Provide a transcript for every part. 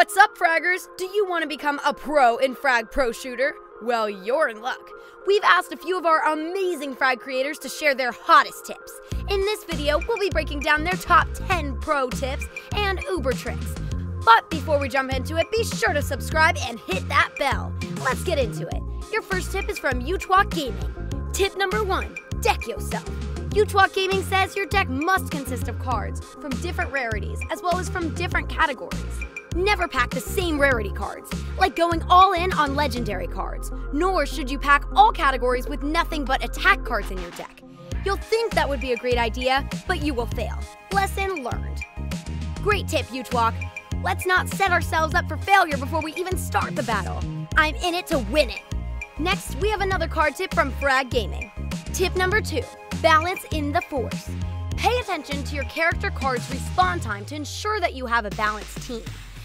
What's up, fraggers? Do you want to become a pro in FRAG Pro Shooter? Well, you're in luck. We've asked a few of our amazing FRAG creators to share their hottest tips. In this video, we'll be breaking down their top 10 pro tips and uber tricks. But before we jump into it, be sure to subscribe and hit that bell. Let's get into it. Your first tip is from FRAG Gaming. Tip number 1, deck yourself. FRAG Gaming says your deck must consist of cards from different rarities as well as from different categories. Never pack the same rarity cards, like going all in on legendary cards, nor should you pack all categories with nothing but attack cards in your deck. You'll think that would be a great idea, but you will fail. Lesson learned. Great tip, FRAG. Let's not set ourselves up for failure before we even start the battle. I'm in it to win it. Next, we have another card tip from FRAG Gaming. Tip number 2, balance in the force. Pay attention to your character card's respawn time to ensure that you have a balanced team.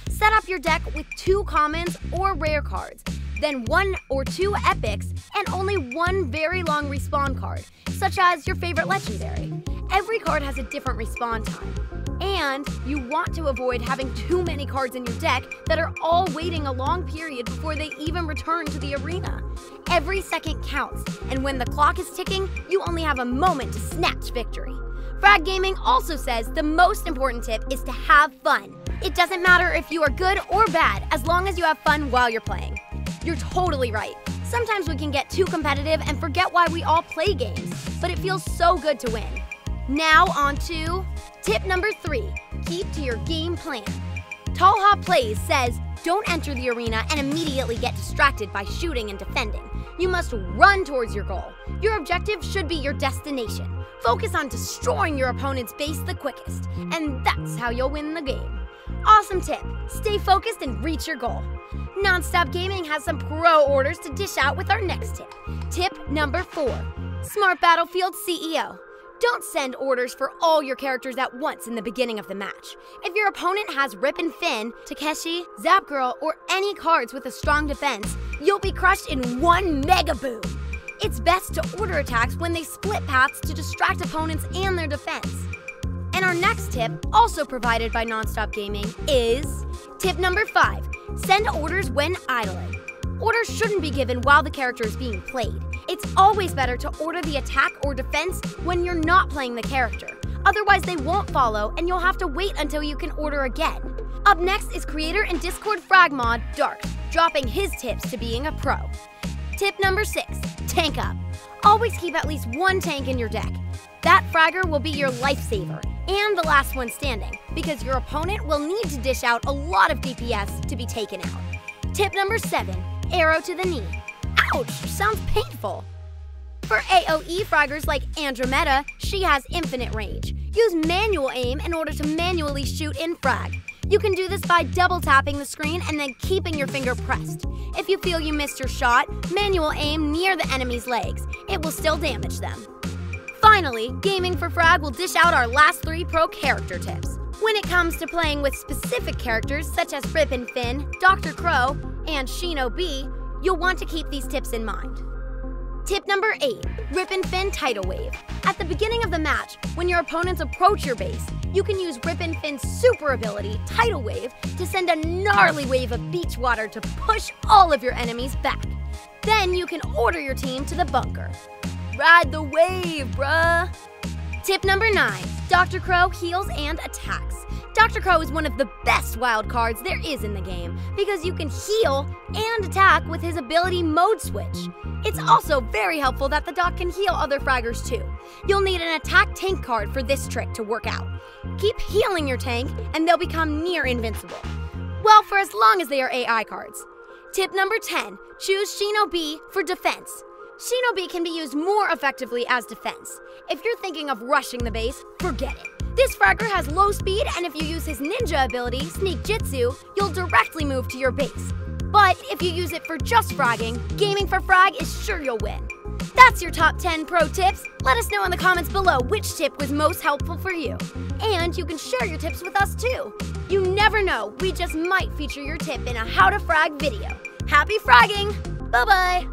Set up your deck with 2 commons or rare cards, then 1 or 2 epics, and only 1 very long respawn card, such as your favorite legendary. Every card has a different respawn time, and you want to avoid having too many cards in your deck that are all waiting a long period before they even return to the arena. Every second counts, and when the clock is ticking, you only have a moment to snatch victory. FRAG Gaming also says the most important tip is to have fun. It doesn't matter if you are good or bad, as long as you have fun while you're playing. You're totally right. Sometimes we can get too competitive and forget why we all play games, but it feels so good to win. Now on to tip number 3, keep to your game plan. Tall Hop Plays says, don't enter the arena and immediately get distracted by shooting and defending. You must run towards your goal. Your objective should be your destination. Focus on destroying your opponent's base the quickest, and that's how you'll win the game. Awesome tip. Stay focused and reach your goal. Nonstop Gaming has some pro orders to dish out with our next tip. Tip number 4, Smart Battlefield CEO. Don't send orders for all your characters at once in the beginning of the match. If your opponent has Rip and Finn, Takeshi, Zap Girl, or any cards with a strong defense, you'll be crushed in one mega boom. It's best to order attacks when they split paths to distract opponents and their defense. And our next tip, also provided by Nonstop Gaming, is tip number 5, send orders when idling. Orders shouldn't be given while the character is being played. It's always better to order the attack or defense when you're not playing the character. Otherwise, they won't follow and you'll have to wait until you can order again. Up next is creator and Discord frag mod, Dark, dropping his tips to being a pro. Tip number 6, tank up. Always keep at least 1 tank in your deck. That fragger will be your lifesaver and the last one standing, because your opponent will need to dish out a lot of DPS to be taken out. Tip number 7, arrow to the knee. Ouch, sounds painful. For AoE fraggers like Andromeda, she has infinite range. Use manual aim in order to manually shoot in frag. You can do this by double tapping the screen and then keeping your finger pressed. If you feel you missed your shot, manual aim near the enemy's legs. It will still damage them. Finally, Gaming for Frag will dish out our last 3 pro character tips. When it comes to playing with specific characters such as Rip and Finn, Dr. Crow, and Shino-B, you'll want to keep these tips in mind. Tip number 8, Rip and Finn Tidal Wave. At the beginning of the match, when your opponents approach your base, you can use Rip and Finn's super ability, Tidal Wave, to send a gnarly wave of beach water to push all of your enemies back. Then you can order your team to the bunker. Ride the wave, bruh! Tip number 9, Dr. Crow heals and attacks. Dr. Crow is one of the best wild cards there is in the game because you can heal and attack with his ability Mode Switch. It's also very helpful that the doc can heal other fraggers too. You'll need an attack tank card for this trick to work out. Keep healing your tank and they'll become near invincible. Well, for as long as they are AI cards. Tip number 10, choose Shino-B for defense. Shino-B can be used more effectively as defense. If you're thinking of rushing the base, forget it. This fragger has low speed, and if you use his ninja ability, Sneak Jitsu, you'll directly move to your base. But if you use it for just fragging, Gaming for Frag is sure you'll win. That's your top 10 pro tips. Let us know in the comments below which tip was most helpful for you. And you can share your tips with us too. You never know, we just might feature your tip in a How to Frag video. Happy fragging! Bye-bye!